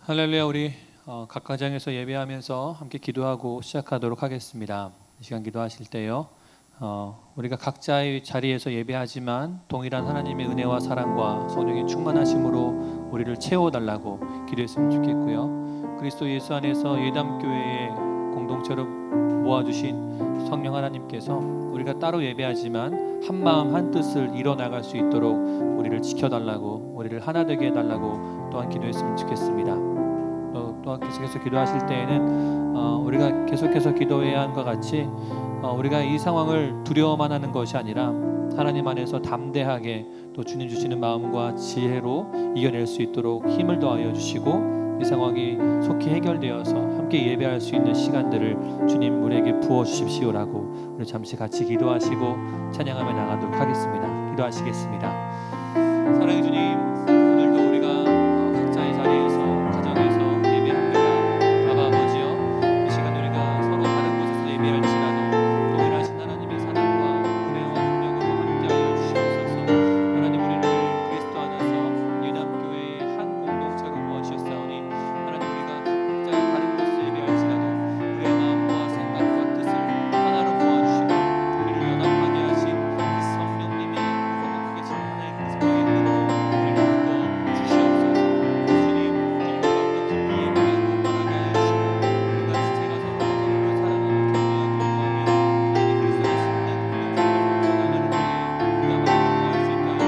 할렐루야. 우리 각 가정에서 예배하면서 함께 기도하고 시작하도록 하겠습니다. 이 시간 기도하실 때요, 우리가 각자의 자리에서 예배하지만 동일한 하나님의 은혜와 사랑과 성령의 충만하심으로 우리를 채워달라고 기도했으면 좋겠고요. 그리스도 예수 안에서 예담교회의 공동체로 모아주신 성령 하나님께서 우리가 따로 예배하지만 한 마음 한 뜻을 이뤄나갈 수 있도록 우리를 지켜달라고, 우리를 하나 되게 해달라고 또한 기도했으면 좋겠습니다. 또한 계속해서 기도하실 때에는 우리가 계속해서 기도해야 함과 같이 우리가 이 상황을 두려워만 하는 것이 아니라 하나님 안에서 담대하게 또 주님 주시는 마음과 지혜로 이겨낼 수 있도록 힘을 더하여 주시고, 이 상황이 속히 해결되어서 함께 예배할 수 있는 시간들을 주님 우리에게 부어 주십시오라고 우리 잠시 같이 기도하시고 찬양하며 나가도록 하겠습니다. 기도하시겠습니다. 사랑의 주님, 오늘도 우리가 각자의 자리에서 가정에서 예배합니다. 아바 아버지여, 이 시간 우리가 서로 다른 곳에서 예배할지라도 동일하신 하나님의 사랑과 은혜와 능력으로 함께하여 주시옵소서. 하나님, 우리를 그리스도 안에서 예담교회의 한 공동체로 모아주셨사오니 하나님, 우리가 각자 다른 곳에서 예배할지라도 우리의 마음과 생각과 뜻을 하나로 모아주시고 우리를 연합하게 하신 그 성령님의 거룩하게 진 하나의 그 성령의 은혜로 우리를 묶어 주시옵소서. 주님, 길과 더 깊이 예배하고 바라게 하여 주시고 우리가 지체가 서로가 서로를 사랑하고 격려하고 위로하며 하나님 그리스도의 신난 공동체를 나가는 때에 우리가 하나님 구할 수 있게 하여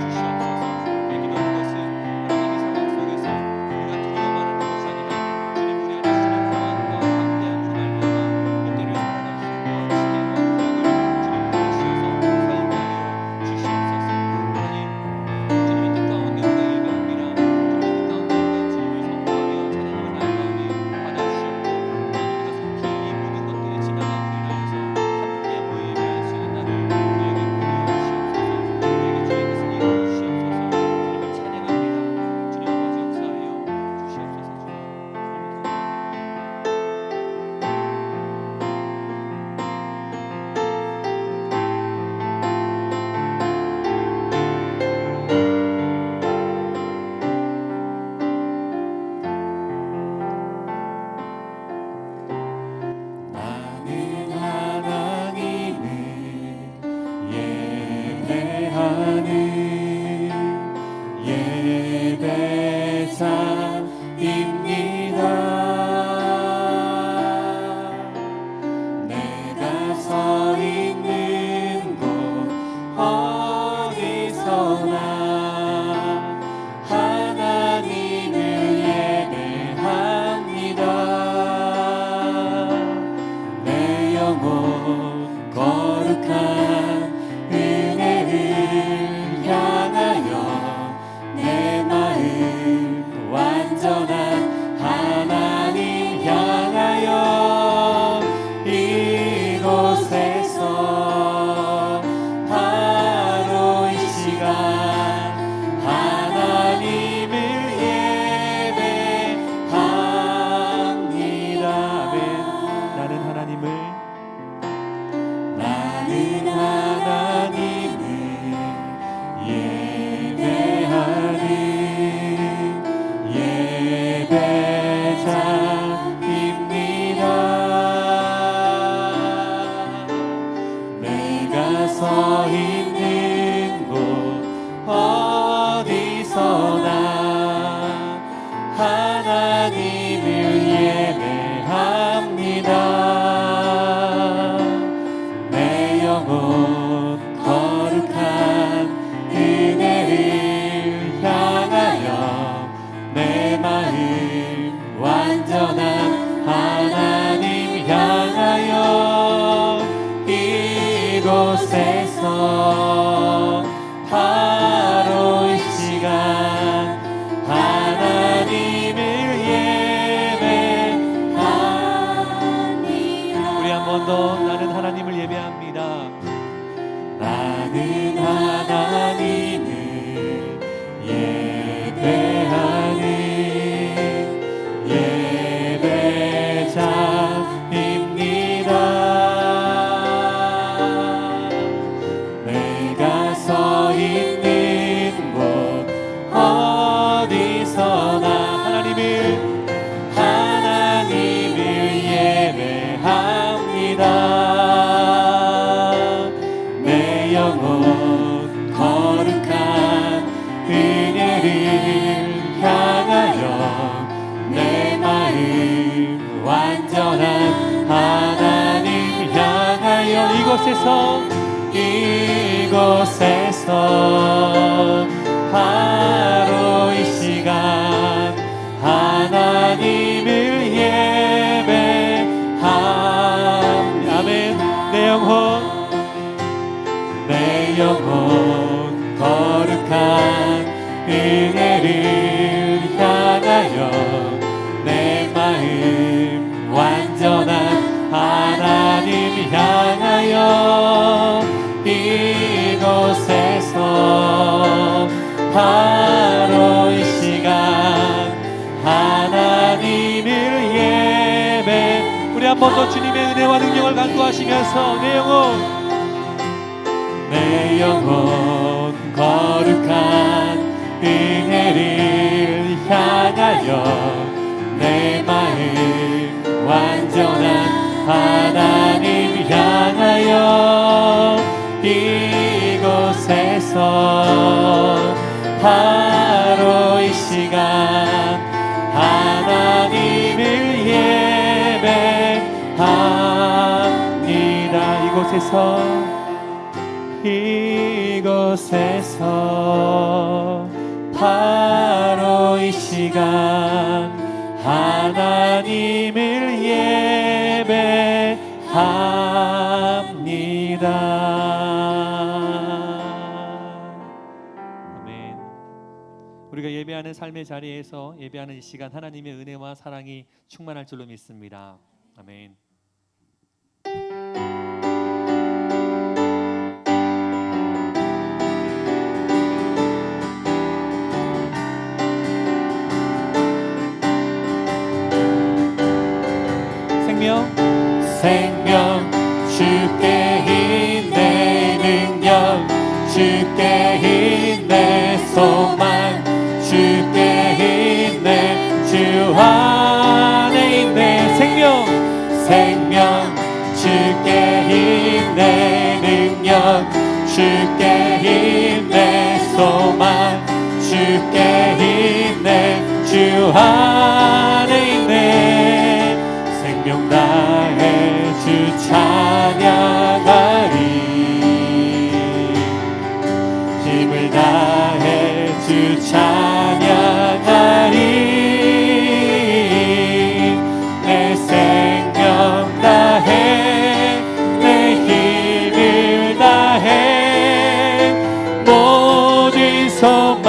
주시옵소서. 내 기도하는 것은 하나님 이 상황 속에서 우리가 두려워하는 것이 아니라 주님 우리 안에 주시는 평안과 담대함으로 말미암아 이때를 살아갈 수 있는 지혜와 능력을 주님 부어주셔서 사용하여 주시옵소서. 하나님, 주님의 뜻 가운데 우리가 예배합니다. 주님의 뜻 가운데 우리가 주님을 선포하며 찬양하며 나아가오니 받아주셨고, 우리가 속히 이 모든 것들이 지나감으로 인하여서 함께 모여 예배할 수 있는 날을 우리에게 보내어 주시옵소서. 우리에게 주의 뜻을 이루어 주시옵소서. 주님을 찬양합니다. 주님 아버지 역사하여 주시옵소서. 주님 나는 하나님을 예배하는 예배자입니다. 내가 서 있는 곳 어디서나 하나님을 예배합니다. 내 영혼 거룩한 은혜를 향하여 내 마음 완전한 하나님 향하여 이곳에서 바로 이 시간 하나님을 예배합니다. 아멘. 나는 하나님을 예배하는 예배자입니다. 내가 서 있는 곳 어디서나 하나님을 예배합니다. 내 영혼 거룩한 은혜를 은혜를 향하여 내 마음 완전한 하나님 향하여 이곳에서 바로 이 시간 하나님을 예배함. 아멘. 내 영혼 거룩한 은혜를 향하여 내 마음 완전한 하나님 향하여 이곳에서 바로 이 시간 하나님을 예배. 우리 한 번 더 주님의 은혜와 능력을 간구하시면서 내 영혼 거룩한 은혜를 향하여 내 마음 완전한 하나님 향하여 이곳에서 바로 이 시간 하나님을 예배합니다. 이곳에서 바로 이 시간 하나님을 예배합니다. 아멘. 우리가 예배하는 삶의 자리에서 예배하는 이 시간 하나님의 은혜와 사랑이 충만할 줄로 믿습니다. 아멘. 생명 주께 있네 능력 주께 있네 소망 주께 있네 주 안에 있네 생명 주께 있네 능력 주께 있네 소망 주께 있네 주 안에 있네 생명 다해 주 찬양하리 힘을 다해 주 찬양하리 내 생명 다해 내 힘을 다해 모든 소망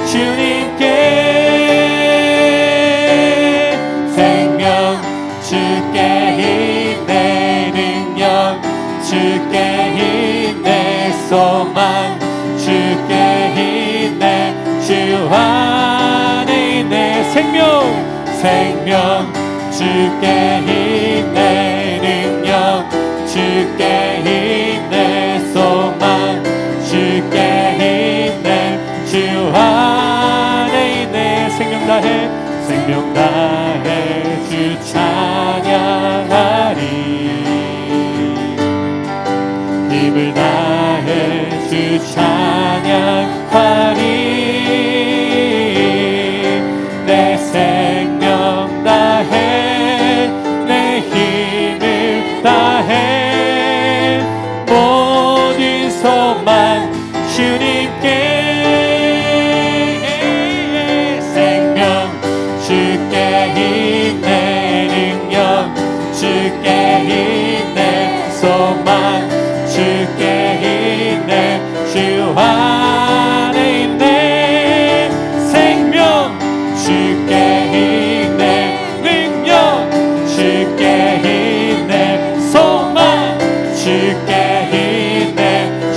주님께 주께 있네 능력 주께 있네 소망 주께 있네 주 안에 있네 생명 주께 있네 능력 주께 있네 소망 주께 있네 주 안에 있네 생명 다해 주 찬양하리 힘을 다해 주 찬양하리 내 생명 다해 내 힘을 다해 모든 소망 주님께 주께 있네 능력 주께 있네 소망 주께 있네 주 안에 있네 생명 주께 있네 능력 주께 있네 소망 주께 있네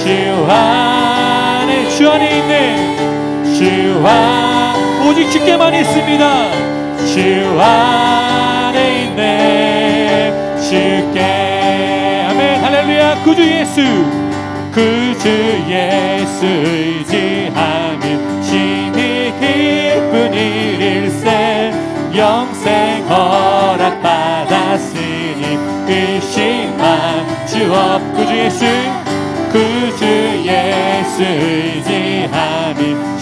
주 안에 있네 주 오직 주께만 있습니다. 주 안에 있네 주께 아멘 할렐루야 구주 예수 의지하면 심히 기쁜 일일세 영생 허락받았으니 의심한 주 없 구주 예수 의지하면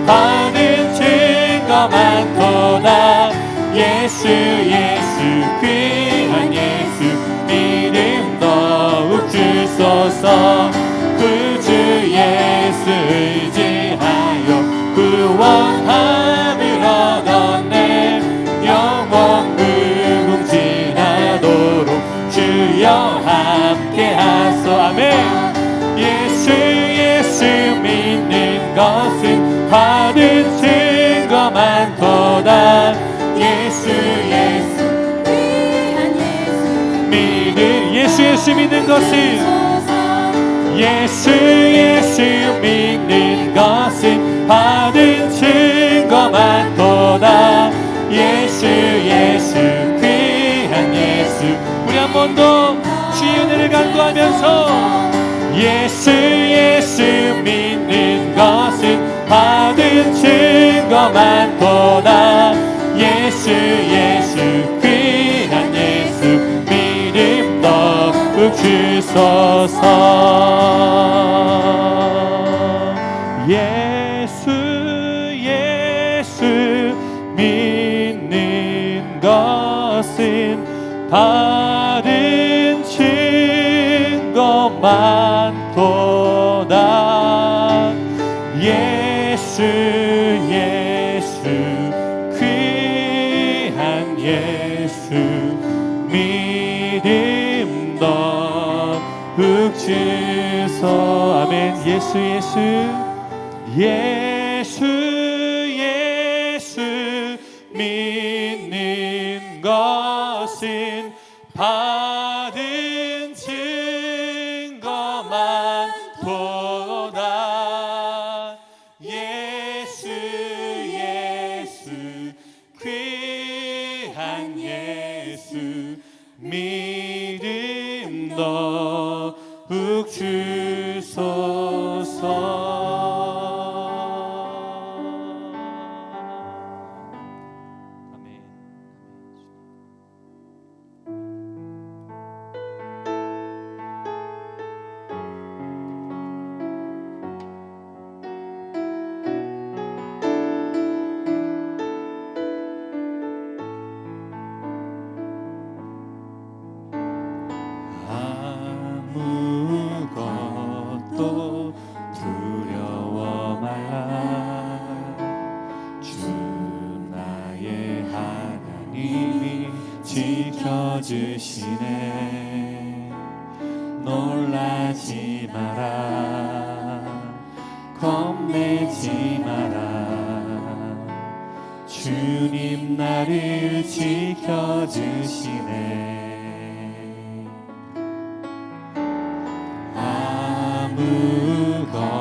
받은 증거 많도다. 예수 예수 귀한 예수 믿음 더욱 주소서. 그 주 예수 의지하여 구원함을 얻었네. 영원 무궁지나도록 주여 함께 하소. 아멘. 예수 예수 믿는 것은 받은 증거 많도다. 예수 예수 귀한 예수 믿는 예수 예수 믿는 것은 예수 예수 믿는 것은 받은 증거 많도다. 예수 예수 귀한 예수. 우리 한 번 더 주의 은혜를 간구하면서 예수 예수 믿는 것은 받은 증거 많도다. 예수 예수 귀한 예수 믿음 더욱 주소서. 예수 예수 믿는 것은 받은 증거 많도다. 예수 예수 귀한 예수 믿음 더욱 주소. 아멘. 예수 예수 예수 예수 믿는 것은 받은 증거 많도다. 예수 예수 귀한 예수 믿음 더욱 주소서. 아무것도 두려워 말라. 주 나의 하나님이 지켜주시네. 놀라지 마라. 겁내지 마라. 주님 나를 지켜주시네.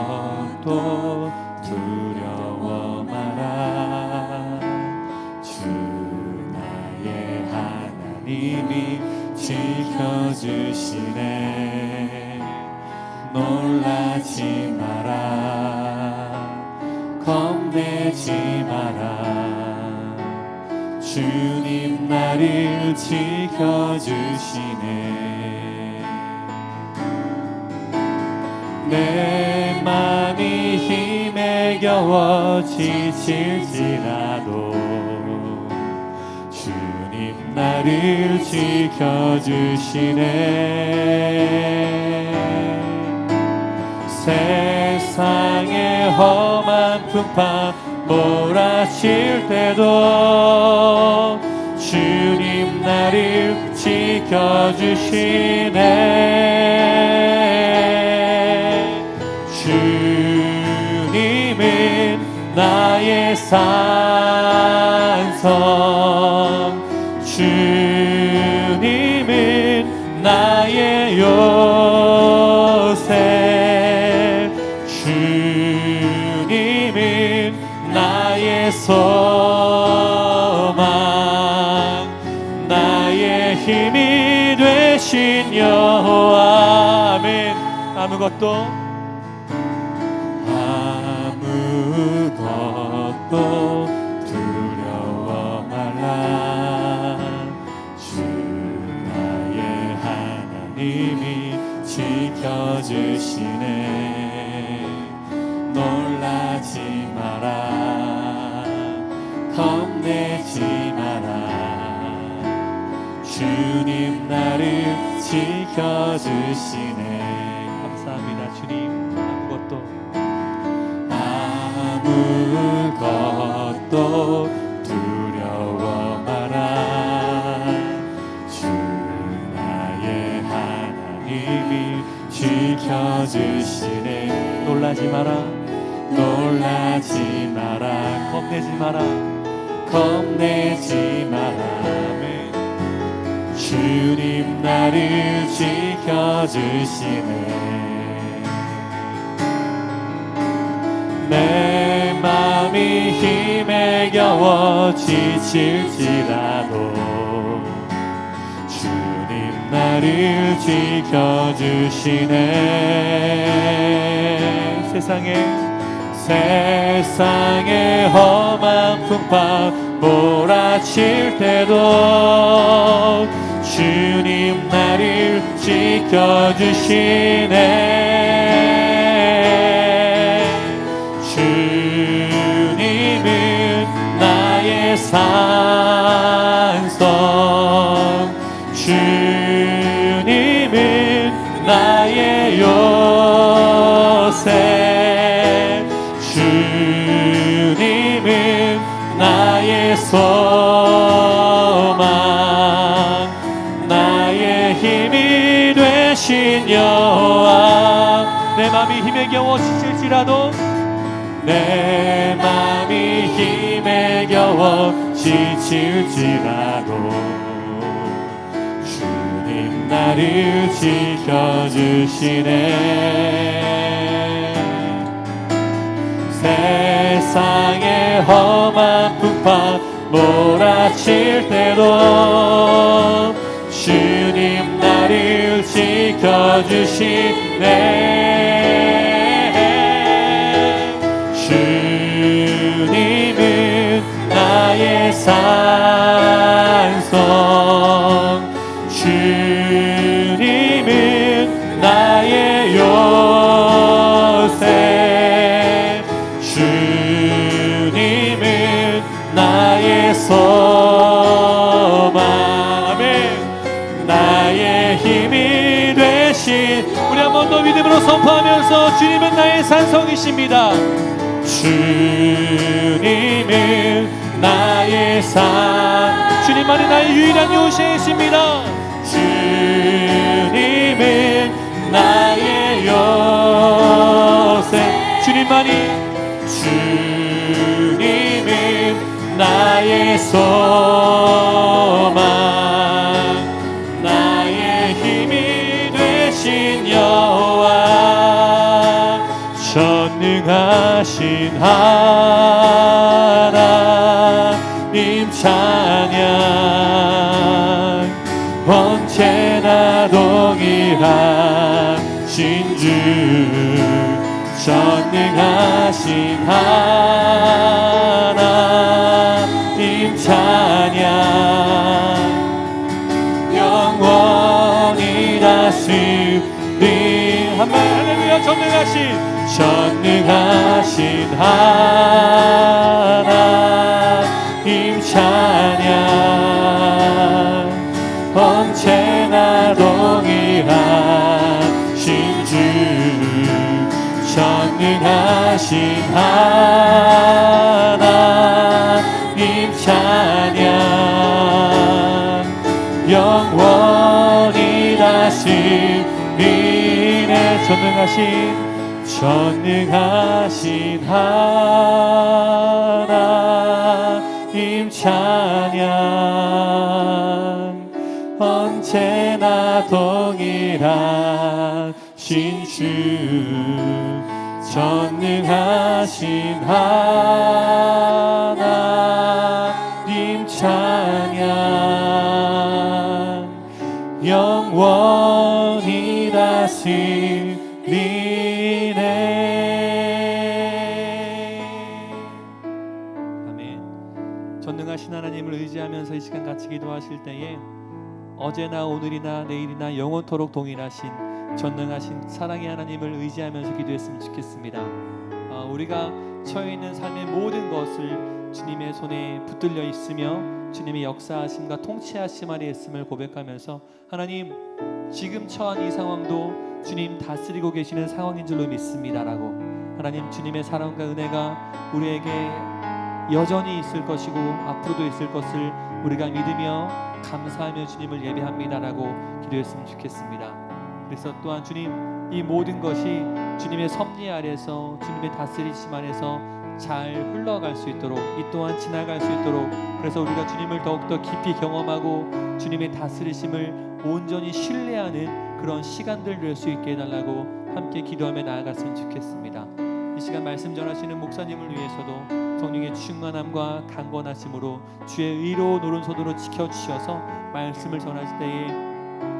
아무것도 두려워 마라. 주 나의 하나님이 지켜주시네. 놀라지 마라. 겁내지 마라. 주님 나를 지켜주시네. 내 맘이 힘에 겨워 지칠지라도 주님 나를 지켜주시네. 세상의 험한 풍파 몰아칠 때도 주님 나를 지켜주시네. 주님은 나의 산성, 주님은 나의 요새, 주님은 나의 소망, 나의 힘이 되신 여호와. 아멘. 아무것도 두려워 말라. 주 나의 하나님이 지켜주시네. 놀라지 마라. 주님 나를 지켜주시네. 감사합니다. 주님, 아무것도 두려워 마라. 주 나의 하나님이 지켜주시네. 놀라지 마라, 놀라지 마라. 겁내지 마라. 겁내지 마라. 주님 나를 지켜주시네. 내 맘이 힘에 겨워 지칠지라도 주님 나를 지켜주시네. 세상의 험한 풍파 몰아칠 때도 주님 나를 지켜주시네. 주님은 나의 산성, 주님은 나의 요새, 주님은 나의 소망, 나의 힘이 되신 여호와. 내 맘이 힘에 겨워 지칠지라도 내 맘이 힘에 겨워 지칠지라도 주님 나를 지켜주시네. 세상의 험한 풍파 몰아칠 때도 주님 나를 지켜주시네. 주님은 나의 산성, 주님은 나의 요새, 주님은 나의 소망, 나의 힘이 되신. 우리 한 번 더 믿음으로 선포하면서 주님은 나의 산성이십니다. 주님은 나의 산, 주님만이 나의 유일한 요새이십니다. 주님은 나의 요새, 주님은 나의 소망, 나의 힘이 되신 여호와. 전능하신 하나님 찬양, 언제나 동일하신 주. 전능하신 하나님 찬양, 영원히 다스리. 아멘. 할렐루야. 전능하신 하나님 찬양, 언제나 동일하신 주. 전능하신 하나님 찬양, 영원히 다스리네. 전능하신 하나님 찬양, 언제나 동일하신 주. 전능하신 하나님 찬양, 영원히 다스리네. 아멘. 전능하신 하나님을 의지하면서 이 시간 같이 기도하실 때에 어제나 오늘이나 내일이나 영원토록 동일하신 전능하신 사랑의 하나님을 의지하면서 기도했으면 좋겠습니다. 우리가 처해 있는 삶의 모든 것을 주님의 손에 붙들려 있으며 주님의 역사하심과 통치하심 아래 있음을 고백하면서 하나님, 지금 처한 이 상황도 주님 다스리고 계시는 상황인 줄로 믿습니다라고, 하나님 주님의 사랑과 은혜가 우리에게 여전히 있을 것이고 앞으로도 있을 것을 우리가 믿으며 감사하며 주님을 예배합니다라고 기도했으면 좋겠습니다. 그래서 또한 주님, 이 모든 것이 주님의 섭리 아래서 주님의 다스리심 안에서 잘 흘러갈 수 있도록, 이 또한 지나갈 수 있도록, 그래서 우리가 주님을 더욱더 깊이 경험하고 주님의 다스리심을 온전히 신뢰하는 그런 시간들 될 수 있게 해달라고 함께 기도하며 나아갔으면 좋겠습니다. 이 시간 말씀 전하시는 목사님을 위해서도 성령의 충만함과 강건하심으로 주의 의로운 오른손으로 지켜주셔서 말씀을 전하실 때에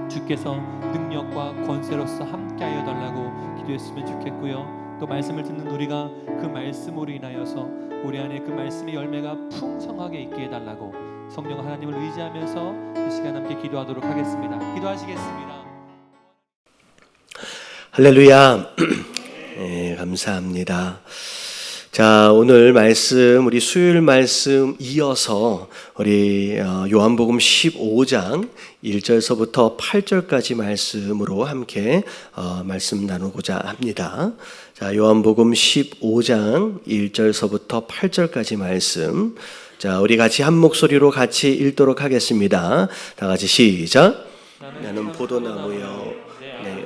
주께서 능력과 권세로서 함께하여 달라고 기도했으면 좋겠고요. 또 말씀을 듣는 우리가 그 말씀으로 인하여서 우리 안에 그 말씀의 열매가 풍성하게 있게 해달라고 성령 하나님을 의지하면서 이 시간 함께 기도하도록 하겠습니다. 기도하시겠습니다. 할렐루야. 네, 감사합니다. 자, 오늘 말씀, 우리 수요일 말씀 이어서 우리 요한복음 15장 1절서부터 8절까지 말씀으로 함께 말씀 나누고자 합니다. 자, 요한복음 15장 1절서부터 8절까지 말씀. 자, 우리 같이 한 목소리로 같이 읽도록 하겠습니다. 다 같이 시작. 나는 포도나무여 네.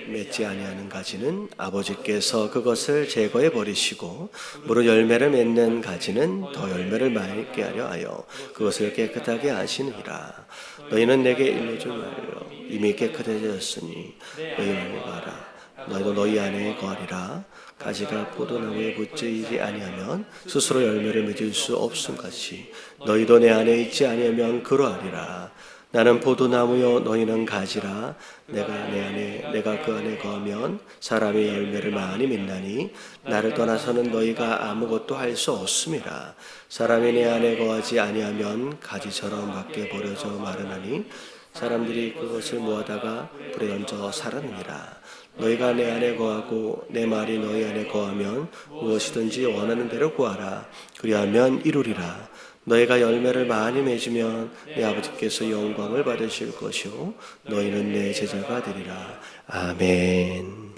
맺지 아니하는 가지는 아버지께서 그것을 제거해 버리시고 무릇 열매를 맺는 가지는 더 열매를 맺게 하려 하여 그것을 깨끗하게 하시느니라. 너희는 내게 일러줄 말로 이미 깨끗해졌으니 너희 안에 가라. 너희도 너희 안에 거하리라. 가지가 포도나무에 붙이지 아니하면 스스로 열매를 맺을 수 없음 같이 너희도 내 안에 있지 아니하면 그러하리라. 나는 포도나무요 너희는 가지라. 내가 내 안에 내가 그 안에 거하면 사람이 열매를 많이 맺나니 나를 떠나서는 너희가 아무것도 할 수 없음이라. 사람이 내 안에 거하지 아니하면 가지처럼 밖에 버려져 마르나니 사람들이 그것을 모아다가 불에 던져 살았느니라. 너희가 내 안에 거하고 내 말이 너희 안에 거하면 무엇이든지 원하는 대로 구하라. 그리하면 이루리라. 너희가 열매를 많이 맺으면 내 아버지께서 영광을 받으실 것이요 너희는 내 제자가 되리라. 아멘.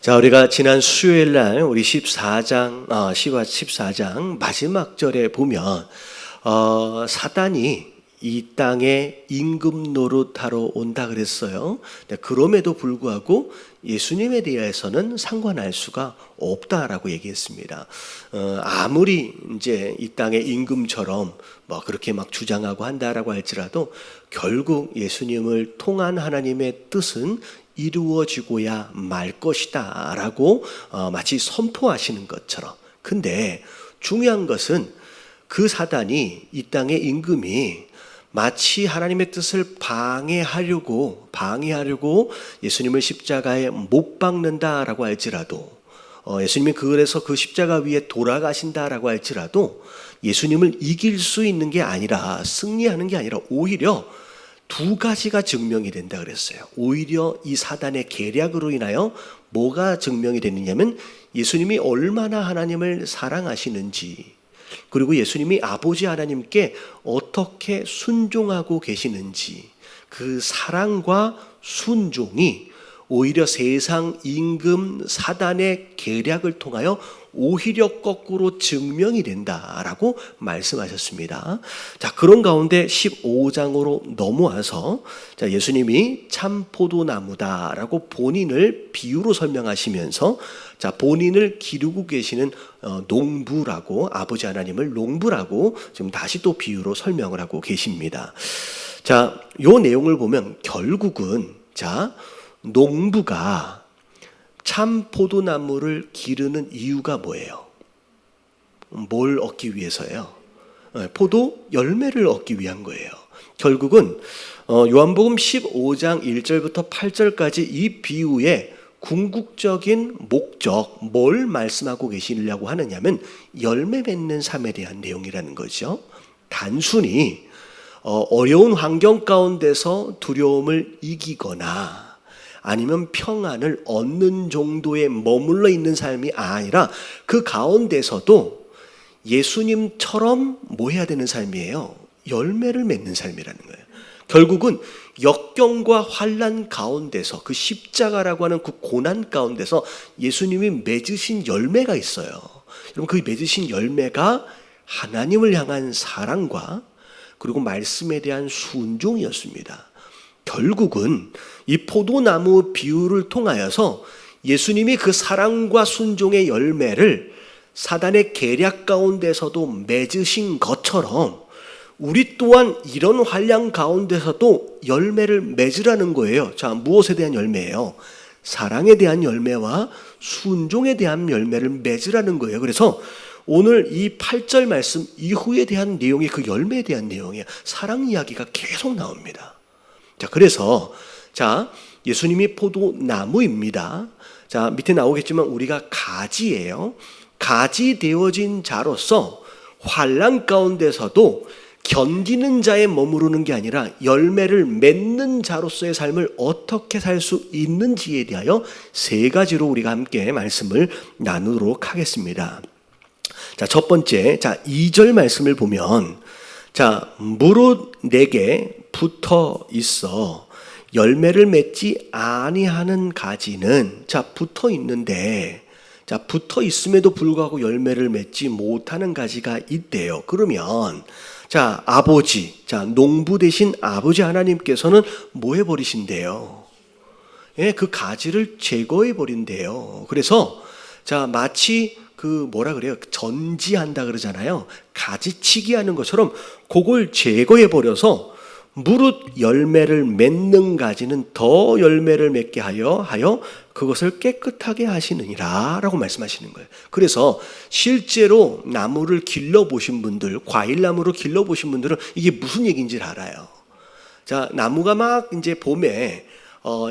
자, 우리가 지난 수요일 날 우리 14장 마지막 절에 보면 사단이 이 땅에 임금 노릇하러 온다 그랬어요. 그럼에도 불구하고 예수님에 대해서는 상관할 수가 없다라고 얘기했습니다. 아무리 이제 이 땅의 임금처럼 뭐 그렇게 막 주장하고 한다라고 할지라도 결국 예수님을 통한 하나님의 뜻은 이루어지고야 말 것이다라고 마치 선포하시는 것처럼. 근데 중요한 것은 그 사단이 이 땅의 임금이 마치 하나님의 뜻을 방해하려고 예수님을 십자가에 못 박는다라고 할지라도 예수님이 그래서 그 십자가 위에 돌아가신다라고 할지라도 예수님을 이길 수 있는 게 아니라 승리하는 게 아니라 오히려 두 가지가 증명이 된다 그랬어요. 오히려 이 사단의 계략으로 인하여 뭐가 증명이 됐느냐면 예수님이 얼마나 하나님을 사랑하시는지, 그리고 예수님이 아버지 하나님께 어떻게 순종하고 계시는지, 그 사랑과 순종이 오히려 세상 임금 사단의 계략을 통하여 오히려 거꾸로 증명이 된다라고 말씀하셨습니다. 자, 그런 가운데 15장으로 넘어와서 자, 예수님이 참 포도나무다라고 본인을 비유로 설명하시면서 자, 본인을 기르고 계시는 농부라고, 아버지 하나님을 농부라고 지금 다시 또 비유로 설명을 하고 계십니다. 자, 요 내용을 보면 결국은 자, 농부가 참 포도나무를 기르는 이유가 뭐예요? 뭘 얻기 위해서예요? 포도 열매를 얻기 위한 거예요. 결국은 요한복음 15장 1절부터 8절까지 이 비유의 궁극적인 목적, 뭘 말씀하고 계시려고 하느냐면 열매 맺는 삶에 대한 내용이라는 거죠. 단순히 어려운 환경 가운데서 두려움을 이기거나 아니면 평안을 얻는 정도에 머물러 있는 삶이 아니라 그 가운데서도 예수님처럼 뭐 해야 되는 삶이에요? 열매를 맺는 삶이라는 거예요. 결국은 역경과 환난 가운데서 그 십자가라고 하는 그 고난 가운데서 예수님이 맺으신 열매가 있어요. 여러분, 그 맺으신 열매가 하나님을 향한 사랑과 그리고 말씀에 대한 순종이었습니다. 결국은 이 포도나무 비유를 통하여서 예수님이 그 사랑과 순종의 열매를 사단의 계략 가운데서도 맺으신 것처럼 우리 또한 이런 환난 가운데서도 열매를 맺으라는 거예요. 자, 무엇에 대한 열매예요? 사랑에 대한 열매와 순종에 대한 열매를 맺으라는 거예요. 그래서 오늘 이 8절 말씀 이후에 대한 내용이 그 열매에 대한 내용이에요. 사랑 이야기가 계속 나옵니다. 자, 그래서 자, 예수님이 포도나무입니다. 자, 밑에 나오겠지만 우리가 가지예요. 가지 되어진 자로서 환난 가운데서도 견디는 자에 머무르는 게 아니라 열매를 맺는 자로서의 삶을 어떻게 살 수 있는지에 대하여 세 가지로 우리가 함께 말씀을 나누도록 하겠습니다. 자, 첫 번째, 자, 2절 말씀을 보면, 자, 무릇 내게 붙어 있어 열매를 맺지 아니하는 가지는, 자, 붙어 있는데, 자, 붙어 있음에도 불구하고 열매를 맺지 못하는 가지가 있대요. 그러면, 자, 아버지, 자, 농부 되신 아버지 하나님께서는 뭐 해버리신대요? 예, 그 가지를 제거해버린대요. 그래서, 자, 마치 그 뭐라 그래요? 전지한다 그러잖아요. 가지치기 하는 것처럼 그걸 제거해버려서 무릇 열매를 맺는 가지는 더 열매를 맺게 하여 그것을 깨끗하게 하시느니라 라고 말씀하시는 거예요. 그래서 실제로 나무를 길러보신 분들, 과일나무를 길러보신 분들은 이게 무슨 얘기인지 알아요. 자, 나무가 막 이제 봄에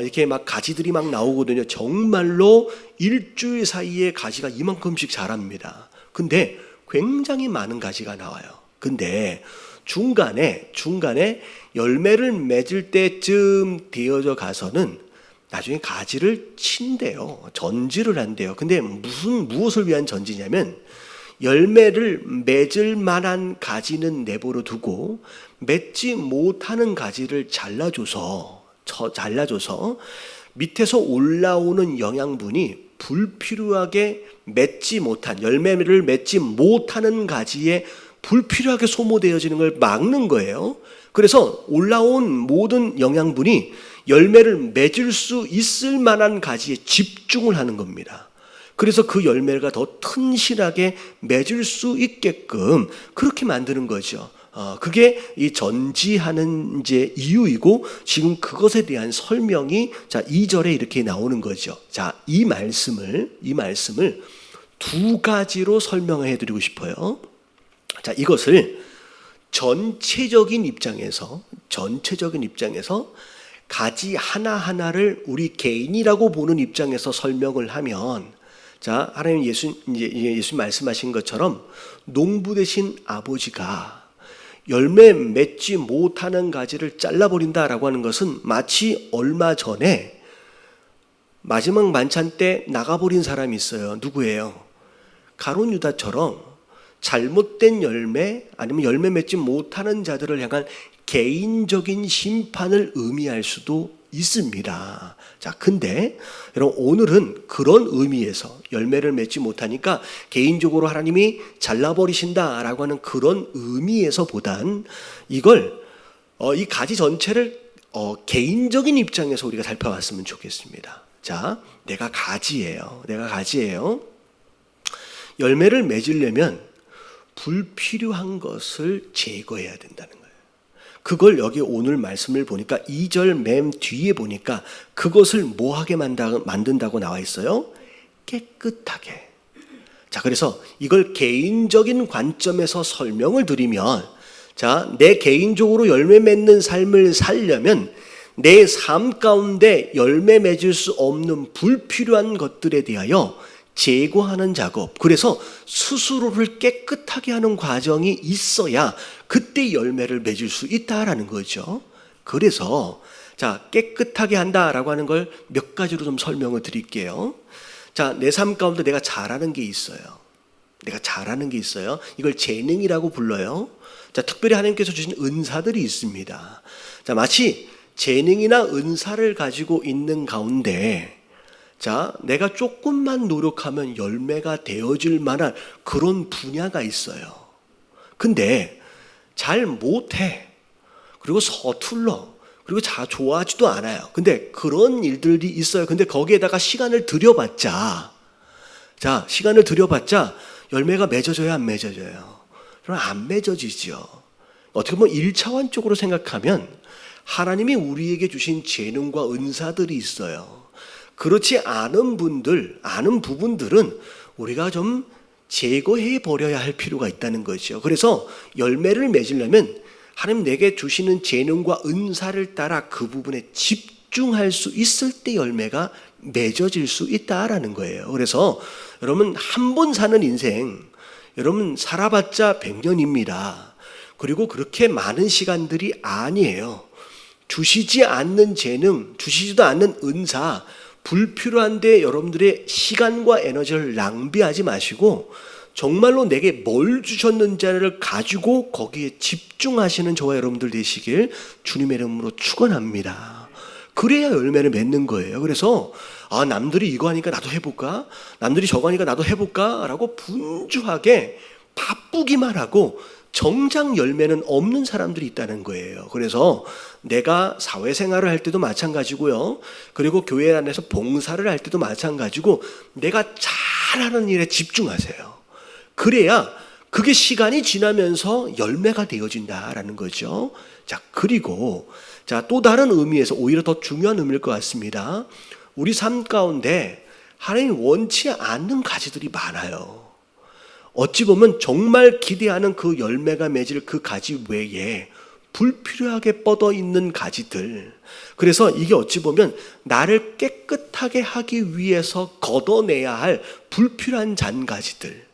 이렇게 막 가지들이 막 나오거든요. 정말로 일주일 사이에 가지가 이만큼씩 자랍니다. 근데 굉장히 많은 가지가 나와요. 근데 중간에 열매를 맺을 때쯤 되어져 가서는 나중에 가지를 친대요. 전지를 한대요. 근데 무엇을 위한 전지냐면 열매를 맺을 만한 가지는 내버려 두고 맺지 못하는 가지를 잘라줘서 밑에서 올라오는 영양분이 불필요하게 맺지 못한, 열매를 맺지 못하는 가지에 불필요하게 소모되어지는 걸 막는 거예요. 그래서 올라온 모든 영양분이 열매를 맺을 수 있을 만한 가지에 집중을 하는 겁니다. 그래서 그 열매가 더 튼실하게 맺을 수 있게끔 그렇게 만드는 거죠. 그게 이 전지하는 이제 이유이고, 지금 그것에 대한 설명이 자 2절에 이렇게 나오는 거죠. 자, 이 말씀을 두 가지로 설명해 드리고 싶어요. 자, 이것을 전체적인 입장에서 가지 하나하나를 우리 개인이라고 보는 입장에서 설명을 하면, 자, 하나님 예수 말씀하신 것처럼 농부 되신 아버지가 열매 맺지 못하는 가지를 잘라버린다라고 하는 것은 마치 얼마 전에 마지막 만찬 때 나가버린 사람이 있어요. 누구예요? 가룟 유다처럼 잘못된 열매, 아니면 열매 맺지 못하는 자들을 향한 개인적인 심판을 의미할 수도 있습니다. 자, 근데 여러분, 오늘은 그런 의미에서 열매를 맺지 못하니까 개인적으로 하나님이 잘라버리신다라고 하는 그런 의미에서보단 이걸 이 가지 전체를 개인적인 입장에서 우리가 살펴봤으면 좋겠습니다. 자, 내가 가지예요. 열매를 맺으려면 불필요한 것을 제거해야 된다는 거예요. 그걸 여기 오늘 말씀을 보니까 2절 맨 뒤에 보니까 그것을 뭐하게 만든다고 나와 있어요? 깨끗하게. 자, 그래서 이걸 개인적인 관점에서 설명을 드리면, 자, 내 개인적으로 열매 맺는 삶을 살려면 내 삶 가운데 열매 맺을 수 없는 불필요한 것들에 대하여 제거하는 작업, 그래서 스스로를 깨끗하게 하는 과정이 있어야 그때 열매를 맺을 수 있다라는 거죠. 그래서 자, 깨끗하게 한다라고 하는 걸 몇 가지로 좀 설명을 드릴게요. 자, 내 삶 가운데 내가 잘하는 게 있어요. 내가 잘하는 게 있어요. 이걸 재능이라고 불러요. 자, 특별히 하나님께서 주신 은사들이 있습니다. 자, 마치 재능이나 은사를 가지고 있는 가운데, 자, 내가 조금만 노력하면 열매가 되어질 만한 그런 분야가 있어요. 근데 잘 못해. 그리고 서툴러. 그리고 좋아하지도 않아요. 근데 그런 일들이 있어요. 근데 거기에다가 시간을 들여봤자, 자, 시간을 들여봤자 열매가 맺어져야 안 맺어져요? 그럼 안 맺어지죠. 어떻게 보면 1차원적으로 생각하면 하나님이 우리에게 주신 재능과 은사들이 있어요. 그렇지 않은 분들, 아는 부분들은 우리가 좀 제거해 버려야 할 필요가 있다는 거죠. 그래서 열매를 맺으려면 하나님 내게 주시는 재능과 은사를 따라 그 부분에 집중할 수 있을 때 열매가 맺어질 수 있다라는 거예요. 그래서 여러분, 한 번 사는 인생, 여러분 살아봤자 100년입니다. 그리고 그렇게 많은 시간들이 아니에요. 주시지 않는 재능, 주시지도 않는 은사, 불필요한데 여러분들의 시간과 에너지를 낭비하지 마시고 정말로 내게 뭘 주셨는지를 가지고 거기에 집중하시는 저와 여러분들 되시길 주님의 이름으로 축원합니다. 그래야 열매를 맺는 거예요. 그래서 남들이 이거 하니까 나도 해볼까? 남들이 저거 하니까 나도 해볼까? 라고 분주하게 바쁘기만 하고 정작 열매는 없는 사람들이 있다는 거예요. 그래서 내가 사회생활을 할 때도 마찬가지고요. 그리고 교회 안에서 봉사를 할 때도 마찬가지고 내가 잘하는 일에 집중하세요. 그래야 그게 시간이 지나면서 열매가 되어진다라는 거죠. 자, 그리고 또 다른 의미에서 오히려 더 중요한 의미일 것 같습니다. 우리 삶 가운데 하나님이 원치 않는 가지들이 많아요. 어찌 보면 정말 기대하는 그 열매가 맺을 그 가지 외에 불필요하게 뻗어 있는 가지들. 그래서 이게 어찌 보면 나를 깨끗하게 하기 위해서 걷어내야 할 불필요한 잔가지들.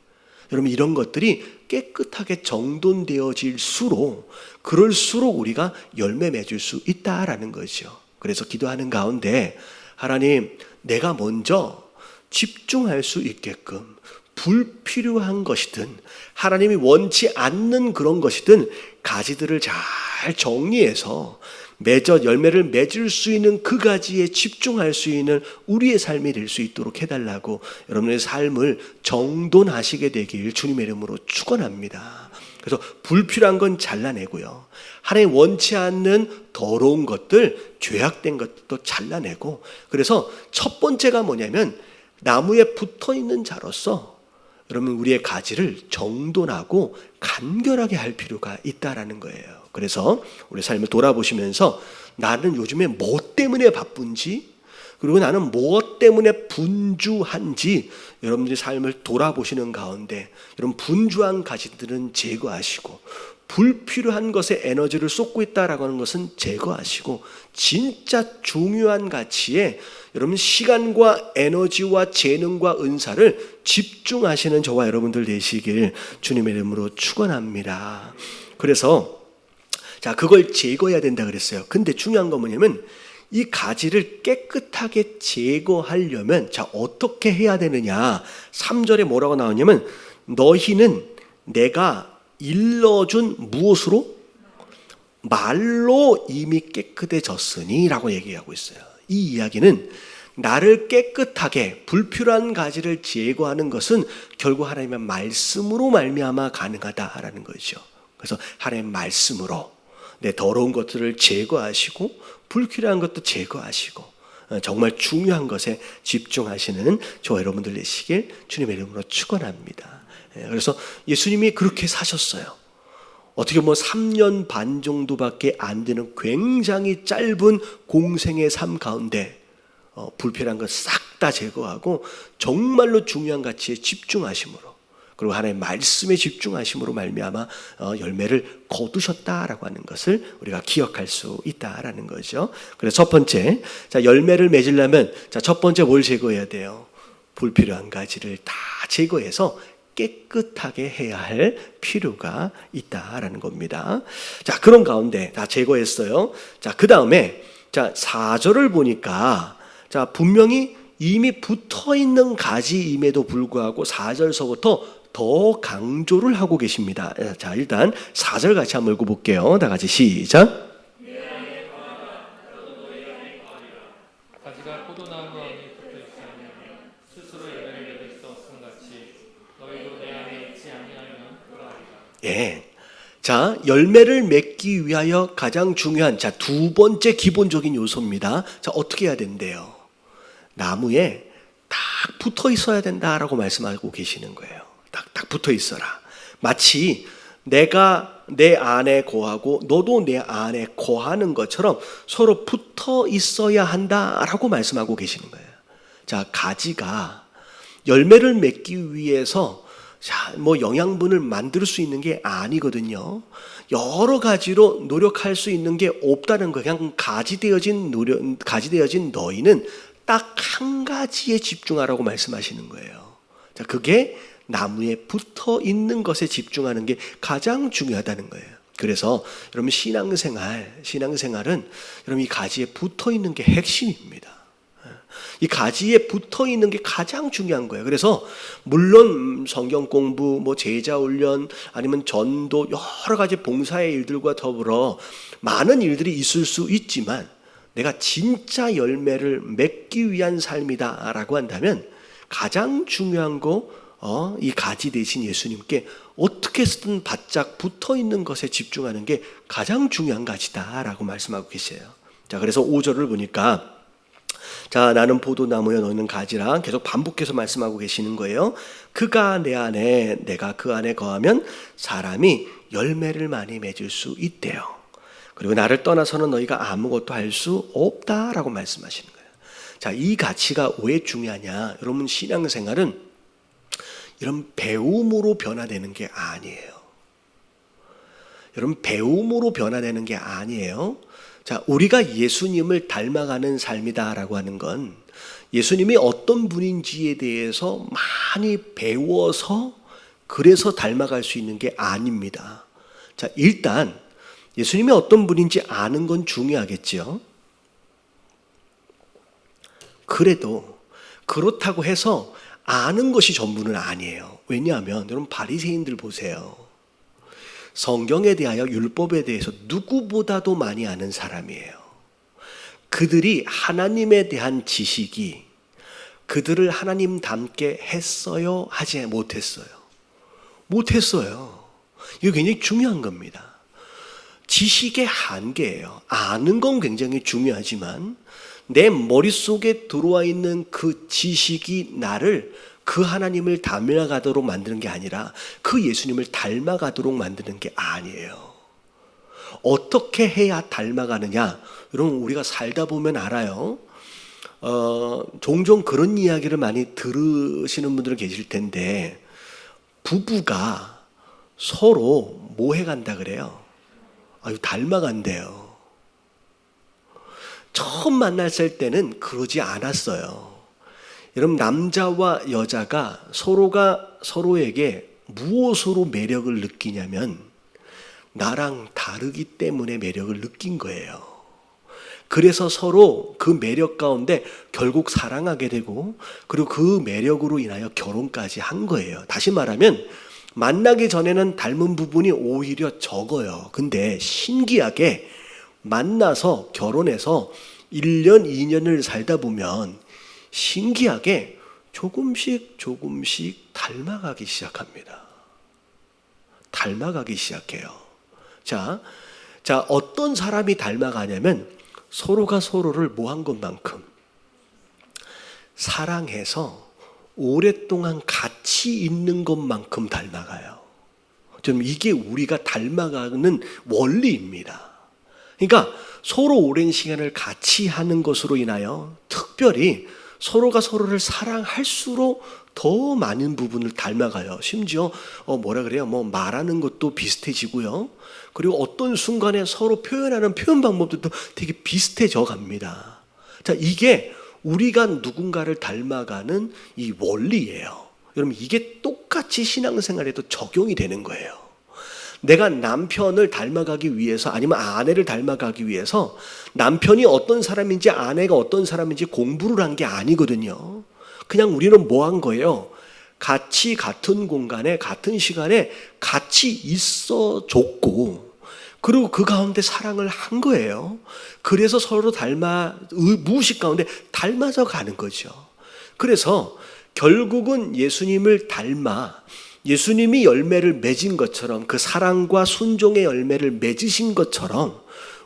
여러분, 이런 것들이 깨끗하게 정돈되어질수록 그럴수록 우리가 열매 맺을 수 있다라는 거죠. 그래서 기도하는 가운데 하나님, 내가 먼저 집중할 수 있게끔 불필요한 것이든 하나님이 원치 않는 그런 것이든 가지들을 잘 정리해서 열매를 맺을 수 있는 그 가지에 집중할 수 있는 우리의 삶이 될 수 있도록 해달라고 여러분의 삶을 정돈하시게 되길 주님의 이름으로 축원합니다. 그래서 불필요한 건 잘라내고요. 하나님 원치 않는 더러운 것들, 죄악된 것도 잘라내고, 그래서 첫 번째가 뭐냐면 나무에 붙어있는 자로서 여러분 우리의 가지를 정돈하고 간결하게 할 필요가 있다라는 거예요. 그래서 우리 삶을 돌아보시면서 나는 요즘에 뭐 때문에 바쁜지, 그리고 나는 무엇 때문에 분주한지 여러분들의 삶을 돌아보시는 가운데 여러분 분주한 가지들은 제거하시고 불필요한 것에 에너지를 쏟고 있다라고 하는 것은 제거하시고 진짜 중요한 가치에 여러분 시간과 에너지와 재능과 은사를 집중하시는 저와 여러분들 되시길 주님의 이름으로 축원합니다. 그래서 그걸 제거해야 된다 그랬어요. 근데 중요한 건 뭐냐면 이 가지를 깨끗하게 제거하려면 어떻게 해야 되느냐. 3절에 뭐라고 나오냐면 너희는 내가 일러준 무엇으로? 말로 이미 깨끗해졌으니 라고 얘기하고 있어요. 이 이야기는 나를 깨끗하게 불필요한 가지를 제거하는 것은 결국 하나님의 말씀으로 말미암아 가능하다라는 거죠. 그래서 하나님의 말씀으로 내 더러운 것들을 제거하시고 불필요한 것도 제거하시고 정말 중요한 것에 집중하시는 저와 여러분들 되시길 주님의 이름으로 축원합니다. 그래서 예수님이 그렇게 사셨어요. 어떻게 보면 3년 반 정도밖에 안 되는 굉장히 짧은 공생의 삶 가운데 불필요한 것 싹 다 제거하고 정말로 중요한 가치에 집중하심으로, 그리고 하나님의 말씀에 집중하심으로 말미암아 열매를 거두셨다라고 하는 것을 우리가 기억할 수 있다라는 거죠. 그래서 첫 번째, 열매를 맺으려면 첫 번째 뭘 제거해야 돼요? 불필요한 가지를 다 제거해서 깨끗하게 해야 할 필요가 있다라는 겁니다. 그런 가운데 다 제거했어요. 그 다음에 자, 4절을 보니까 자, 분명히 이미 붙어 있는 가지임에도 불구하고 4절서부터 더 강조를 하고 계십니다. 자, 일단 4절 같이 한번 읽어볼게요. 다 같이 시작. 가지가 포도나무 안에 붙어 있으면 스스로 열매를 맺을 수 없음 같이 너희도 내 안에 있지 아니하면 그러하리라. 예. 자, 열매를 맺기 위하여 가장 중요한 자, 두 번째 기본적인 요소입니다. 자, 어떻게 해야 된대요? 나무에 딱 붙어 있어야 된다라고 말씀하고 계시는 거예요. 딱 붙어 있어라. 마치 내가 내 안에 거하고 너도 내 안에 거하는 것처럼 서로 붙어 있어야 한다라고 말씀하고 계시는 거예요. 자, 가지가 열매를 맺기 위해서 자, 뭐 영양분을 만들 수 있는 게 아니거든요. 여러 가지로 노력할 수 있는 게 없다는 거예요. 그냥 가지 되어진 너희는 딱 한 가지에 집중하라고 말씀하시는 거예요. 자, 그게 나무에 붙어 있는 것에 집중하는 게 가장 중요하다는 거예요. 그래서 여러분 신앙생활은 여러분 이 가지에 붙어 있는 게 핵심입니다. 이 가지에 붙어 있는 게 가장 중요한 거예요. 그래서 물론 성경 공부, 뭐 제자 훈련, 아니면 전도 여러 가지 봉사의 일들과 더불어 많은 일들이 있을 수 있지만 내가 진짜 열매를 맺기 위한 삶이다라고 한다면 가장 중요한 거 이 가지 대신 예수님께 어떻게 쓰든 바짝 붙어 있는 것에 집중하는 게 가장 중요한 가지다라고 말씀하고 계세요. 자, 그래서 5절을 보니까 자, 나는 포도나무여 너희는 가지라 계속 반복해서 말씀하고 계시는 거예요. 그가 내 안에 내가 그 안에 거하면 사람이 열매를 많이 맺을 수 있대요. 그리고 나를 떠나서는 너희가 아무것도 할 수 없다라고 말씀하시는 거예요. 자, 이 가치가 왜 중요하냐? 여러분 신앙생활은 이런 배움으로 변화되는 게 아니에요. 여러분 배움으로 변화되는 게 아니에요. 자, 우리가 예수님을 닮아가는 삶이다라고 하는 건 예수님이 어떤 분인지에 대해서 많이 배워서 그래서 닮아갈 수 있는 게 아닙니다. 자, 일단 예수님이 어떤 분인지 아는 건 중요하겠죠. 그래도 그렇다고 해서 아는 것이 전부는 아니에요. 왜냐하면 여러분 바리새인들 보세요. 성경에 대하여 율법에 대해서 누구보다도 많이 아는 사람이에요. 그들이 하나님에 대한 지식이 그들을 하나님 닮게 했어요? 하지 못했어요? 못했어요. 이거 굉장히 중요한 겁니다. 지식의 한계예요. 아는 건 굉장히 중요하지만 내 머릿속에 들어와 있는 그 지식이 나를 그 하나님을 닮아가도록 만드는 게 아니라 그 예수님을 닮아가도록 만드는 게 아니에요. 어떻게 해야 닮아가느냐? 여러분 우리가 살다 보면 알아요. 종종 그런 이야기를 많이 들으시는 분들은 계실 텐데 부부가 서로 뭐 해간다 그래요? 닮아간대요. 처음 만났을 때는 그러지 않았어요. 여러분 남자와 여자가 서로가 서로에게 무엇으로 매력을 느끼냐면 나랑 다르기 때문에 매력을 느낀 거예요. 그래서 서로 그 매력 가운데 결국 사랑하게 되고 그리고 그 매력으로 인하여 결혼까지 한 거예요. 다시 말하면 만나기 전에는 닮은 부분이 오히려 적어요. 근데 신기하게 만나서 결혼해서 1년, 2년을 살다 보면 신기하게 조금씩 닮아가기 시작합니다. 닮아가기 시작해요. 자, 어떤 사람이 닮아가냐면 서로가 서로를 뭐 한 것만큼 사랑해서 오랫동안 같이 있는 것만큼 닮아가요. 좀 이게 우리가 닮아가는 원리입니다. 그러니까 서로 오랜 시간을 같이 하는 것으로 인하여 특별히 서로가 서로를 사랑할수록 더 많은 부분을 닮아가요. 심지어 뭐 말하는 것도 비슷해지고요. 그리고 어떤 순간에 서로 표현하는 표현 방법도 되게 비슷해져 갑니다. 자, 이게 우리가 누군가를 닮아가는 이 원리예요. 여러분 이게 똑같이 신앙생활에도 적용이 되는 거예요. 내가 남편을 닮아가기 위해서 아니면 아내를 닮아가기 위해서 남편이 어떤 사람인지 아내가 어떤 사람인지 공부를 한 게 아니거든요. 그냥 우리는 뭐 한 거예요? 같이 같은 공간에 같은 시간에 같이 있어 줬고 그리고 그 가운데 사랑을 한 거예요. 그래서 서로 무의식 가운데 닮아져 가는 거죠. 그래서 결국은 예수님을 닮아 예수님이 열매를 맺은 것처럼 그 사랑과 순종의 열매를 맺으신 것처럼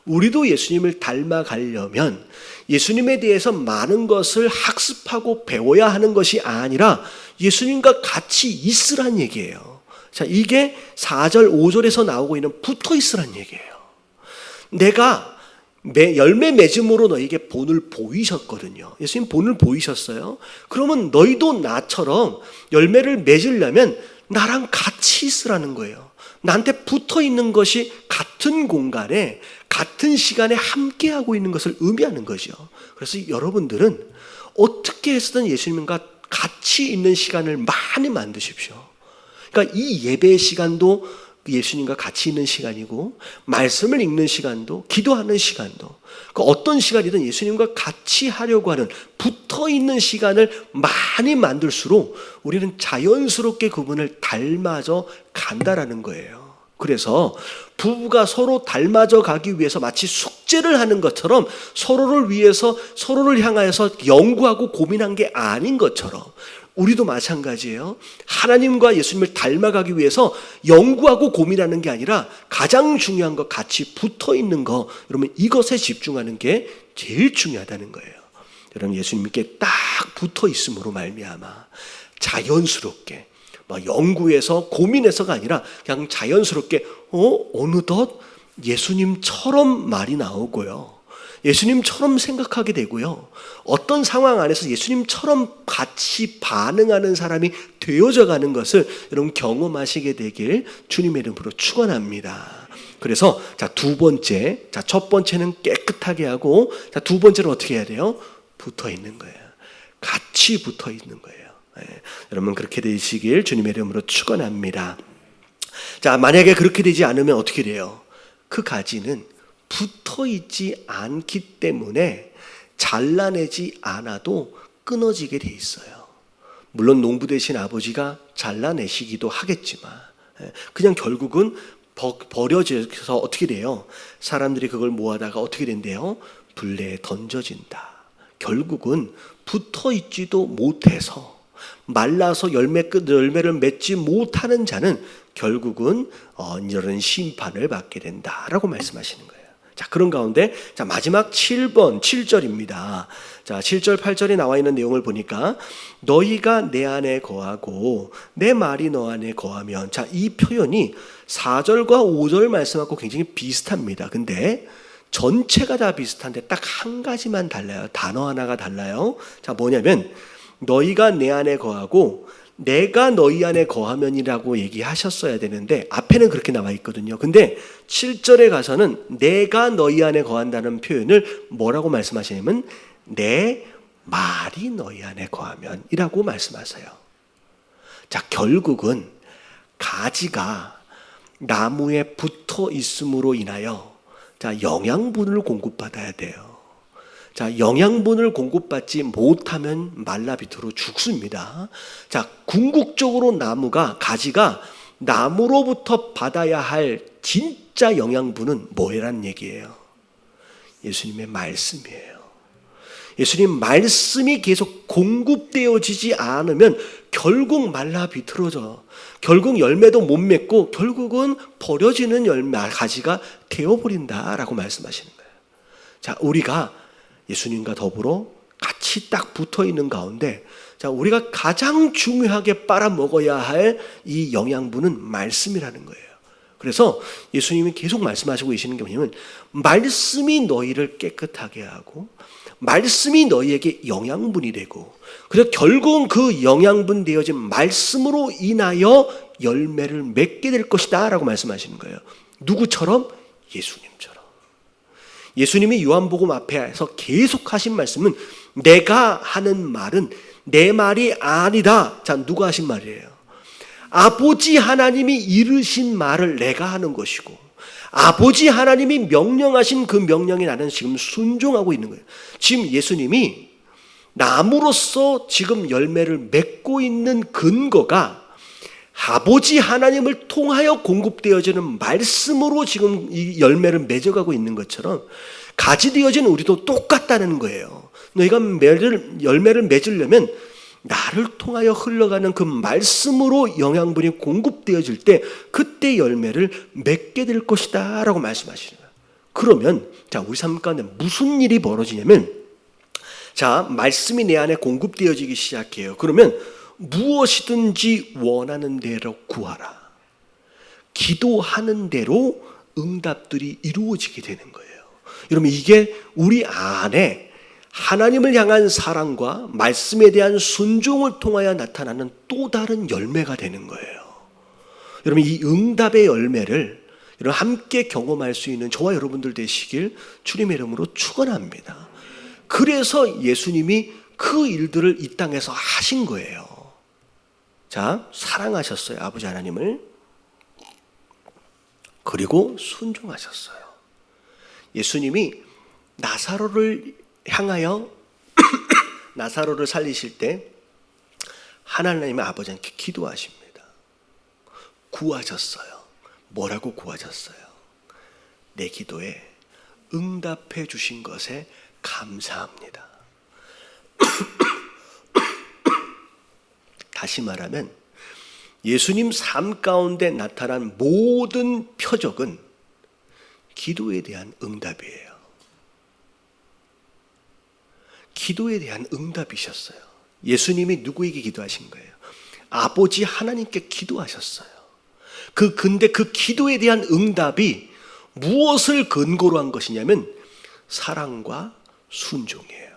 우리도 예수님을 닮아가려면 예수님에 대해서 많은 것을 학습하고 배워야 하는 것이 아니라 예수님과 같이 있으란 얘기예요. 자, 이게 4절, 5절에서 나오고 있는 붙어 있으란 얘기예요. 내가 열매 맺음으로 너에게 본을 보이셨거든요. 예수님 본을 보이셨어요. 그러면 너희도 나처럼 열매를 맺으려면 나랑 같이 있으라는 거예요. 나한테 붙어 있는 것이 같은 공간에 같은 시간에 함께하고 있는 것을 의미하는 거죠. 그래서 여러분들은 어떻게 해서든 예수님과 같이 있는 시간을 많이 만드십시오. 그러니까 이 예배의 시간도 예수님과 같이 있는 시간이고 말씀을 읽는 시간도 기도하는 시간도 그 어떤 시간이든 예수님과 같이 하려고 하는 붙어있는 시간을 많이 만들수록 우리는 자연스럽게 그분을 닮아져 간다라는 거예요. 그래서 부부가 서로 닮아져 가기 위해서 마치 숙제를 하는 것처럼 서로를 위해서 서로를 향하여서 연구하고 고민한 게 아닌 것처럼 우리도 마찬가지예요. 하나님과 예수님을 닮아가기 위해서 연구하고 고민하는 게 아니라 가장 중요한 것 같이 붙어있는 거 여러분 이것에 집중하는 게 제일 중요하다는 거예요. 여러분 예수님께 딱 붙어있음으로 말미암아 자연스럽게 연구해서 고민해서가 아니라 그냥 자연스럽게 어느덧 예수님처럼 말이 나오고요. 예수님처럼 생각하게 되고요. 어떤 상황 안에서 예수님처럼 같이 반응하는 사람이 되어져 가는 것을 여러분 경험하시게 되길 주님의 이름으로 축원합니다. 그래서 두 번째, 첫 번째는 깨끗하게 하고 두 번째는 어떻게 해야 돼요? 붙어 있는 거예요. 같이 붙어 있는 거예요. 여러분 그렇게 되시길 주님의 이름으로 축원합니다. 만약에 그렇게 되지 않으면 어떻게 돼요? 그 가지는 붙어 있지 않기 때문에 잘라내지 않아도 끊어지게 돼 있어요. 물론 농부 되신 아버지가 잘라내시기도 하겠지만 그냥 결국은 버려져서 어떻게 돼요? 사람들이 그걸 모아다가 어떻게 된대요? 불내에 던져진다. 결국은 붙어 있지도 못해서 말라서 열매를 맺지 못하는 자는 결국은 이런 심판을 받게 된다라고 말씀하시는 거예요. 그런 가운데 마지막 7절입니다. 7절 8절에 나와 있는 내용을 보니까 너희가 내 안에 거하고 내 말이 너 안에 거하면 이 표현이 4절과 5절 말씀하고 굉장히 비슷합니다. 근데 전체가 다 비슷한데 딱 한 가지만 달라요. 단어 하나가 달라요. 뭐냐면 너희가 내 안에 거하고 내가 너희 안에 거하면이라고 얘기하셨어야 되는데 앞에는 그렇게 나와 있거든요. 근데 7절에 가서는 내가 너희 안에 거한다는 표현을 뭐라고 말씀하시냐면 내 말이 너희 안에 거하면이라고 말씀하세요. 결국은 가지가 나무에 붙어 있음으로 인하여 영양분을 공급받아야 돼요. 영양분을 공급받지 못하면 말라 비틀어 죽습니다. 궁극적으로 가지가 나무로부터 받아야 할 진짜 영양분은 뭐라는 얘기예요? 예수님의 말씀이에요. 예수님 말씀이 계속 공급되어지지 않으면 결국 말라 비틀어져. 결국 열매도 못 맺고 결국은 버려지는 가지가 되어버린다라고 말씀하시는 거예요. 우리가 예수님과 더불어 같이 딱 붙어 있는 가운데 우리가 가장 중요하게 빨아먹어야 할 이 영양분은 말씀이라는 거예요. 그래서 예수님이 계속 말씀하시고 계시는 게 뭐냐면 말씀이 너희를 깨끗하게 하고 말씀이 너희에게 영양분이 되고 그래서 결국은 그 영양분 되어진 말씀으로 인하여 열매를 맺게 될 것이다 라고 말씀하시는 거예요. 누구처럼? 예수님처럼. 예수님이 요한복음 앞에서 계속 하신 말씀은 내가 하는 말은 내 말이 아니다. 누가 하신 말이에요? 아버지 하나님이 이르신 말을 내가 하는 것이고 아버지 하나님이 명령하신 그 명령에 나는 지금 순종하고 있는 거예요. 지금 예수님이 나무로서 지금 열매를 맺고 있는 근거가 아버지 하나님을 통하여 공급되어지는 말씀으로 지금 이 열매를 맺어가고 있는 것처럼 가지 되어진 우리도 똑같다는 거예요. 너희가 열매를 맺으려면 나를 통하여 흘러가는 그 말씀으로 영양분이 공급되어질 때 그때 열매를 맺게 될 것이다 라고 말씀하시는 거예요. 그러면 자, 우리 삶 가운데 무슨 일이 벌어지냐면, 자, 말씀이 내 안에 공급되어지기 시작해요. 그러면 무엇이든지 원하는 대로 구하라. 기도하는 대로 응답들이 이루어지게 되는 거예요. 여러분, 이게 우리 안에 하나님을 향한 사랑과 말씀에 대한 순종을 통하여 나타나는 또 다른 열매가 되는 거예요. 여러분, 이 응답의 열매를 여러분 함께 경험할 수 있는 저와 여러분들 되시길 주님의 이름으로 축원합니다. 그래서 예수님이 그 일들을 이 땅에서 하신 거예요. 자, 사랑하셨어요, 아버지 하나님을. 그리고 순종하셨어요. 예수님이 나사로를 향하여 나사로를 살리실 때 하나님의 아버지께 기도하십니다. 구하셨어요. 뭐라고 구하셨어요? 내 기도에 응답해 주신 것에 감사합니다. 다시 말하면 예수님 삶 가운데 나타난 모든 표적은 기도에 대한 응답이에요. 기도에 대한 응답이셨어요. 예수님이 누구에게 기도하신 거예요? 아버지 하나님께 기도하셨어요. 근데 그 기도에 대한 응답이 무엇을 근거로 한 것이냐면 사랑과 순종이에요.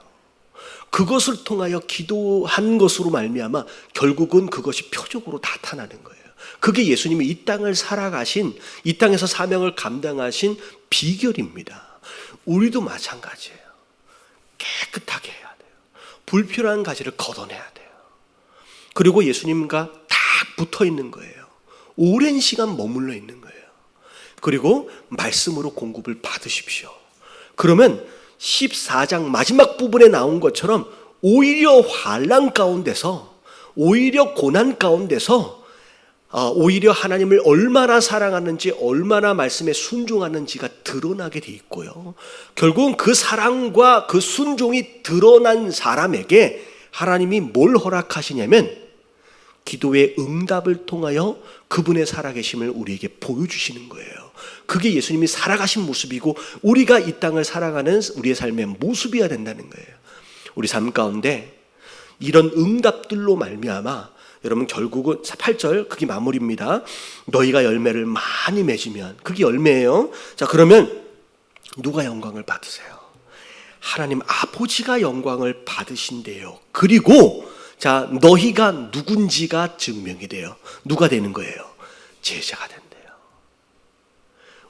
그것을 통하여 기도한 것으로 말미암아 결국은 그것이 표적으로 나타나는 거예요. 그게 예수님이 이 땅을 살아가신, 이 땅에서 사명을 감당하신 비결입니다. 우리도 마찬가지예요. 깨끗하게 해야 돼요. 불필요한 가지를 걷어내야 돼요. 그리고 예수님과 딱 붙어 있는 거예요. 오랜 시간 머물러 있는 거예요. 그리고 말씀으로 공급을 받으십시오. 그러면 14장 마지막 부분에 나온 것처럼 오히려 환난 가운데서, 오히려 고난 가운데서 오히려 하나님을 얼마나 사랑하는지, 얼마나 말씀에 순종하는지가 드러나게 돼 있고요. 결국은 그 사랑과 그 순종이 드러난 사람에게 하나님이 뭘 허락하시냐면 기도의 응답을 통하여 그분의 살아계심을 우리에게 보여주시는 거예요. 그게 예수님이 살아가신 모습이고 우리가 이 땅을 살아가는 우리의 삶의 모습이어야 된다는 거예요. 우리 삶 가운데 이런 응답들로 말미암아 여러분 결국은 8절 그게 마무리입니다. 너희가 열매를 많이 맺으면, 그게 열매예요. 자, 그러면 누가 영광을 받으세요? 하나님 아버지가 영광을 받으신대요. 그리고 자, 너희가 누군지가 증명이 돼요. 누가 되는 거예요? 제자가 된대요.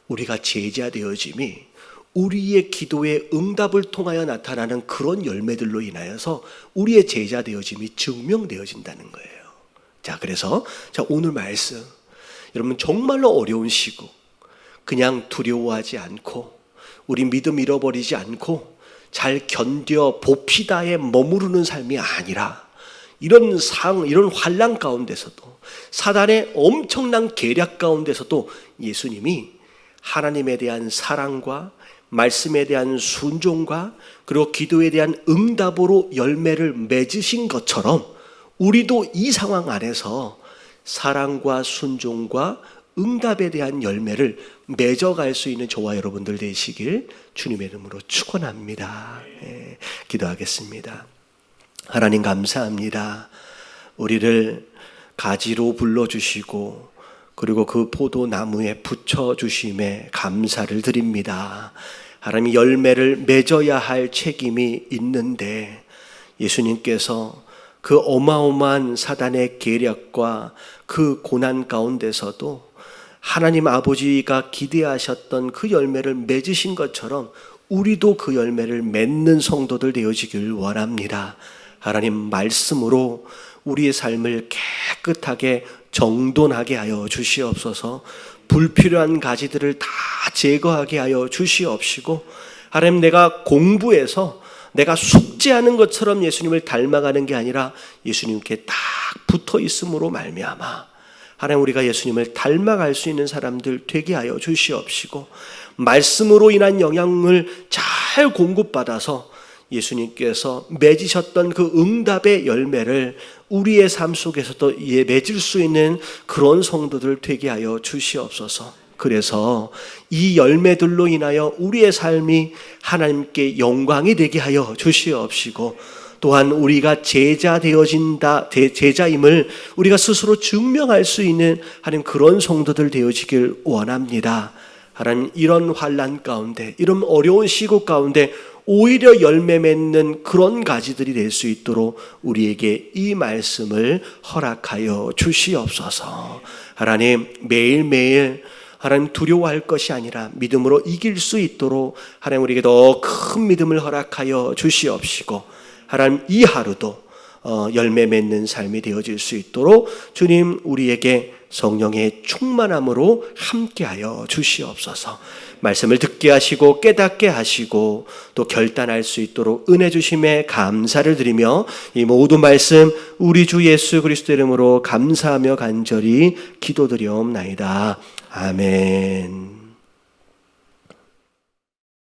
우리가 제자 되어짐이 우리의 기도의 응답을 통하여 나타나는 그런 열매들로 인하여서 우리의 제자 되어짐이 증명되어진다는 거예요. 자, 그래서 자, 오늘 말씀 여러분 정말로 어려운 시국, 그냥 두려워하지 않고 우리 믿음 잃어버리지 않고 잘 견뎌 봅시다에 머무르는 삶이 아니라 이런 환난 가운데서도 사단의 엄청난 계략 가운데서도 예수님이 하나님에 대한 사랑과 말씀에 대한 순종과 그리고 기도에 대한 응답으로 열매를 맺으신 것처럼 우리도 이 상황 안에서 사랑과 순종과 응답에 대한 열매를 맺어갈 수 있는 저와 여러분들 되시길 주님의 이름으로 축원합니다. 네, 기도하겠습니다. 하나님 감사합니다. 우리를 가지로 불러주시고 그리고 그 포도나무에 붙여주심에 감사를 드립니다. 하나님 열매를 맺어야 할 책임이 있는데 예수님께서 그 어마어마한 사단의 계략과 그 고난 가운데서도 하나님 아버지가 기대하셨던 그 열매를 맺으신 것처럼 우리도 그 열매를 맺는 성도들 되어지길 원합니다. 하나님 말씀으로 우리의 삶을 깨끗하게 정돈하게 하여 주시옵소서. 불필요한 가지들을 다 제거하게 하여 주시옵시고, 하나님, 내가 공부해서 내가 숙제하는 것처럼 예수님을 닮아가는 게 아니라 예수님께 딱 붙어 있음으로 말미암아 하나님, 우리가 예수님을 닮아갈 수 있는 사람들 되게 하여 주시옵시고, 말씀으로 인한 영향을 잘 공급받아서 예수님께서 맺으셨던 그 응답의 열매를 우리의 삶 속에서도 맺을 수 있는 그런 성도들 되게 하여 주시옵소서. 그래서 이 열매들로 인하여 우리의 삶이 하나님께 영광이 되게 하여 주시옵시고, 또한 우리가 제자 되어진다, 제자임을 우리가 스스로 증명할 수 있는 하나님 그런 성도들 되어지길 원합니다. 하나님, 이런 환난 가운데, 이런 어려운 시국 가운데 오히려 열매 맺는 그런 가지들이 될 수 있도록 우리에게 이 말씀을 허락하여 주시옵소서. 하나님, 매일매일 하나님 두려워할 것이 아니라 믿음으로 이길 수 있도록 하나님 우리에게 더 큰 믿음을 허락하여 주시옵시고, 하나님 이 하루도 열매 맺는 삶이 되어질 수 있도록 주님 우리에게 성령의 충만함으로 함께하여 주시옵소서. 말씀을 듣게 하시고 깨닫게 하시고 또 결단할 수 있도록 은혜 주심에 감사를 드리며 이 모든 말씀 우리 주 예수 그리스도 이름으로 감사하며 간절히 기도드리옵나이다. 아멘.